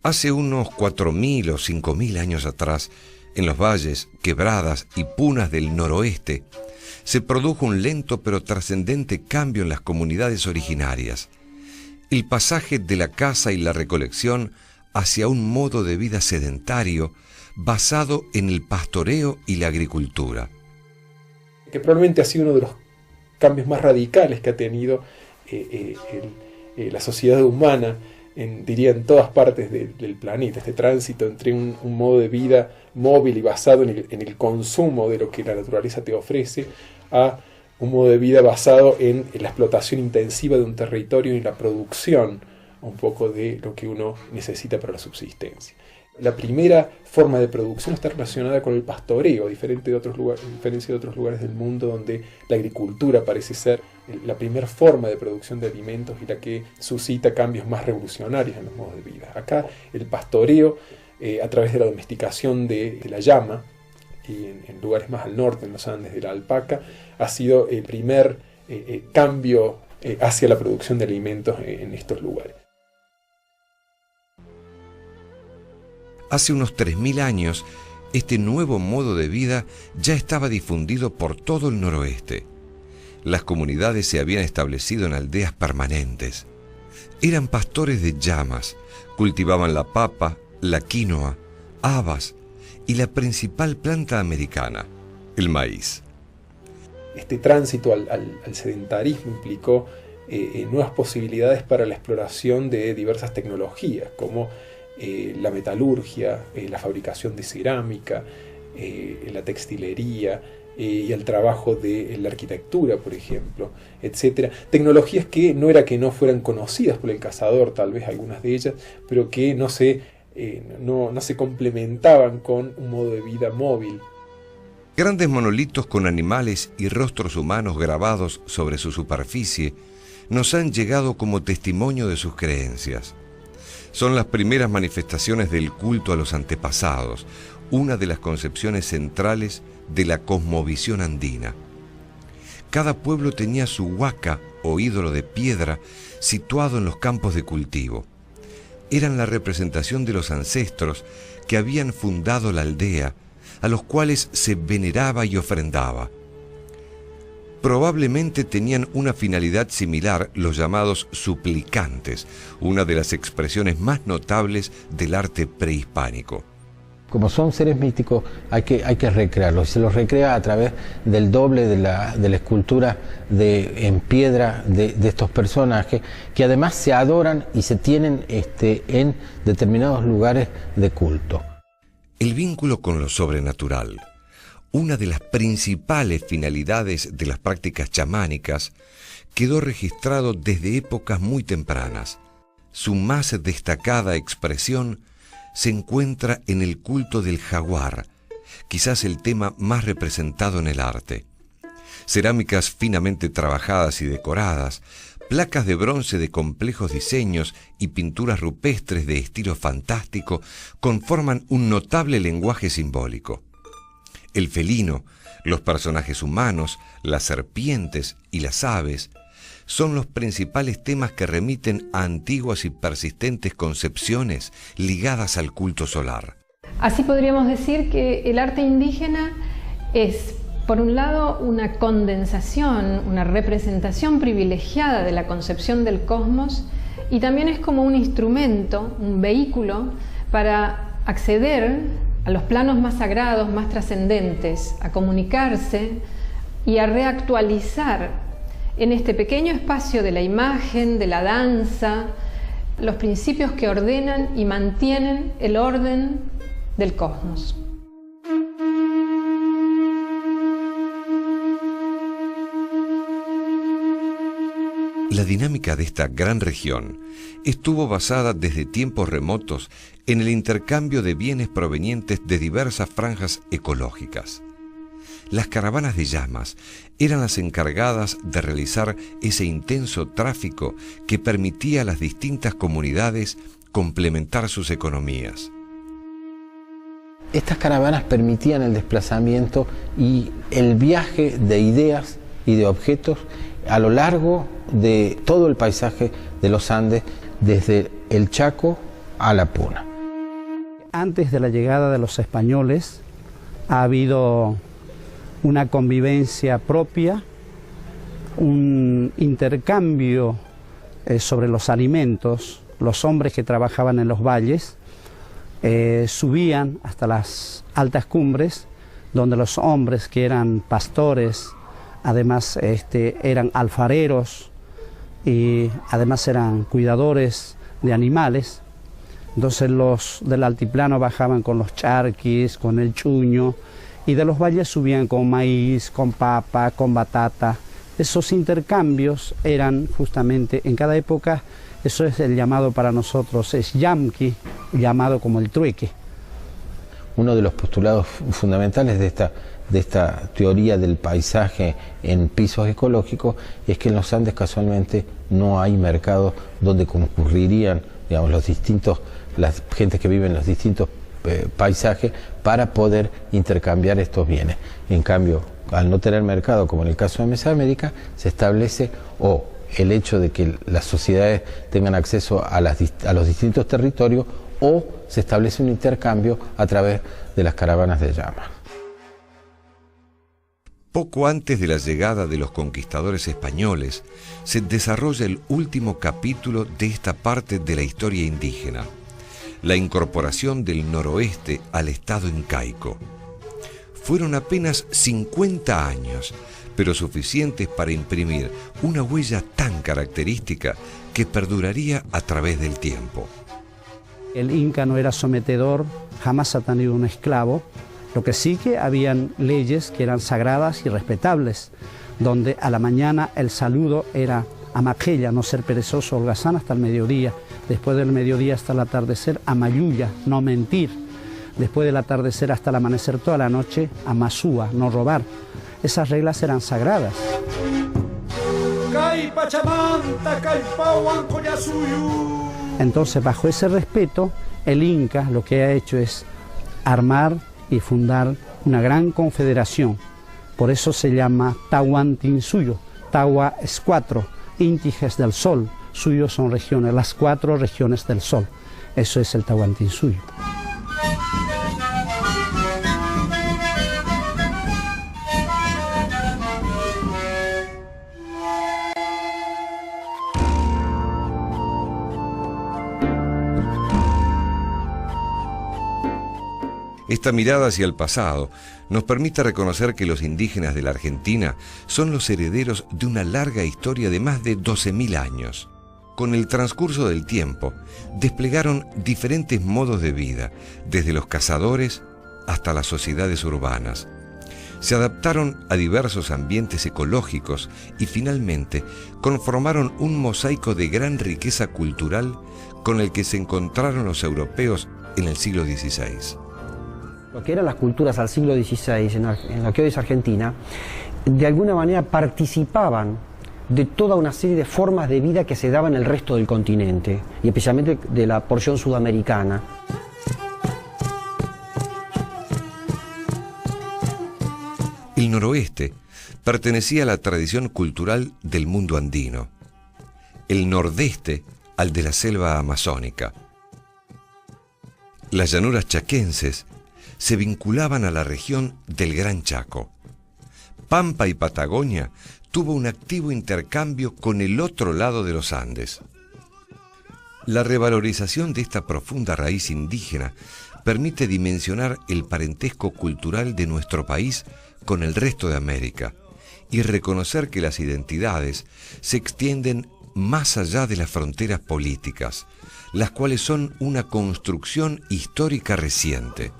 Hace unos 4.000 o 5.000 años atrás, en los valles, quebradas y punas del noroeste, se produjo un lento pero trascendente cambio en las comunidades originarias. El pasaje de la caza y la recolección hacia un modo de vida sedentario basado en el pastoreo y la agricultura. Que probablemente ha sido uno de los cambios más radicales que ha tenido la sociedad humana, diría en todas partes del planeta, este tránsito entre un modo de vida móvil y basado en el consumo de lo que la naturaleza te ofrece, a un modo de vida basado en la explotación intensiva de un territorio y la producción un poco de lo que uno necesita para la subsistencia. La primera forma de producción está relacionada con el pastoreo, a diferencia de otros lugares del mundo donde la agricultura parece ser la primera forma de producción de alimentos y la que suscita cambios más revolucionarios en los modos de vida. Acá el pastoreo, a través de la domesticación de la llama, y en lugares más al norte, en los Andes, de la alpaca, ha sido el primer cambio hacia la producción de alimentos en estos lugares. Hace unos 3.000 años, este nuevo modo de vida ya estaba difundido por todo el noroeste. Las comunidades se habían establecido en aldeas permanentes. Eran pastores de llamas, cultivaban la papa, la quinoa, habas y la principal planta americana, el maíz. Este tránsito al sedentarismo implicó nuevas posibilidades para la exploración de diversas tecnologías, como la metalurgia, la fabricación de cerámica, la textilería y el trabajo de la arquitectura, por ejemplo, etc. Tecnologías que no fueran conocidas por el cazador, tal vez algunas de ellas, pero que no se complementaban con un modo de vida móvil. Grandes monolitos con animales y rostros humanos grabados sobre su superficie nos han llegado como testimonio de sus creencias. Son las primeras manifestaciones del culto a los antepasados, una de las concepciones centrales de la cosmovisión andina. Cada pueblo tenía su huaca o ídolo de piedra situado en los campos de cultivo. Eran la representación de los ancestros que habían fundado la aldea, a los cuales se veneraba y ofrendaba. Probablemente tenían una finalidad similar los llamados suplicantes, una de las expresiones más notables del arte prehispánico. Como son seres místicos, hay que recrearlos. Se los recrea a través del doble de la escultura en piedra de estos personajes, que además se adoran y se tienen en determinados lugares de culto. El vínculo con lo sobrenatural, una de las principales finalidades de las prácticas chamánicas, quedó registrado desde épocas muy tempranas. Su más destacada expresión se encuentra en el culto del jaguar, quizás el tema más representado en el arte. Cerámicas finamente trabajadas y decoradas, placas de bronce de complejos diseños y pinturas rupestres de estilo fantástico conforman un notable lenguaje simbólico. El felino, los personajes humanos, las serpientes y las aves son los principales temas que remiten a antiguas y persistentes concepciones ligadas al culto solar. Así podríamos decir que el arte indígena es, por un lado, una condensación, una representación privilegiada de la concepción del cosmos, y también es como un instrumento, un vehículo para acceder a los planos más sagrados, más trascendentes, a comunicarse y a reactualizar en este pequeño espacio de la imagen, de la danza, los principios que ordenan y mantienen el orden del cosmos. La dinámica de esta gran región estuvo basada desde tiempos remotos en el intercambio de bienes provenientes de diversas franjas ecológicas. Las caravanas de llamas eran las encargadas de realizar ese intenso tráfico que permitía a las distintas comunidades complementar sus economías. Estas caravanas permitían el desplazamiento y el viaje de ideas y de objetos a lo largo de todo el paisaje de los Andes, desde el Chaco a la Puna. Antes de la llegada de los españoles ha habido una convivencia propia, un intercambio sobre los alimentos. Los hombres que trabajaban en los valles subían hasta las altas cumbres, donde los hombres que eran pastores, además eran alfareros y además eran cuidadores de animales. Entonces los del altiplano bajaban con los charquis, con el chuño, y de los valles subían con maíz, con papa, con batata. Esos intercambios eran justamente en cada época, eso es el llamado para nosotros, es yamqui, llamado como el trueque. Uno de los postulados fundamentales de esta teoría del paisaje en pisos ecológicos es que en los Andes casualmente no hay mercados donde concurrirían, digamos, las gentes que viven en los distintos paisajes para poder intercambiar estos bienes. En cambio, al no tener mercado, como en el caso de Mesoamérica, se establece el hecho de que las sociedades tengan acceso a los distintos territorios, o se establece un intercambio a través de las caravanas de llama. Poco antes de la llegada de los conquistadores españoles, se desarrolla el último capítulo de esta parte de la historia indígena, la incorporación del noroeste al estado incaico. Fueron apenas 50 años, pero suficientes para imprimir una huella tan característica que perduraría a través del tiempo. El Inca no era sometedor, jamás ha tenido un esclavo, lo que sí que habían leyes que eran sagradas y respetables, donde a la mañana el saludo era amaquella, no ser perezoso, holgazán hasta el mediodía, después del mediodía hasta el atardecer, amayuya, no mentir, después del atardecer hasta el amanecer toda la noche, amasúa, no robar. Esas reglas eran sagradas. Entonces, bajo ese respeto, el Inca lo que ha hecho es armar y fundar una gran confederación. Por eso se llama Tahuantinsuyo. Tawa es 4, Intiges del Sol, Suyo son regiones, las 4 regiones del Sol. Eso es el Tahuantinsuyo. Esta mirada hacia el pasado nos permite reconocer que los indígenas de la Argentina son los herederos de una larga historia de más de 12.000 años. Con el transcurso del tiempo, desplegaron diferentes modos de vida, desde los cazadores hasta las sociedades urbanas. Se adaptaron a diversos ambientes ecológicos y finalmente conformaron un mosaico de gran riqueza cultural con el que se encontraron los europeos en el siglo XVI. Lo que eran las culturas al siglo XVI, en lo que hoy es Argentina, de alguna manera participaban de toda una serie de formas de vida que se daban en el resto del continente, y especialmente de la porción sudamericana. El noroeste pertenecía a la tradición cultural del mundo andino, el nordeste al de la selva amazónica. Las llanuras chaquenses se vinculaban a la región del Gran Chaco. Pampa y Patagonia tuvo un activo intercambio con el otro lado de los Andes. La revalorización de esta profunda raíz indígena permite dimensionar el parentesco cultural de nuestro país con el resto de América y reconocer que las identidades se extienden más allá de las fronteras políticas, las cuales son una construcción histórica reciente.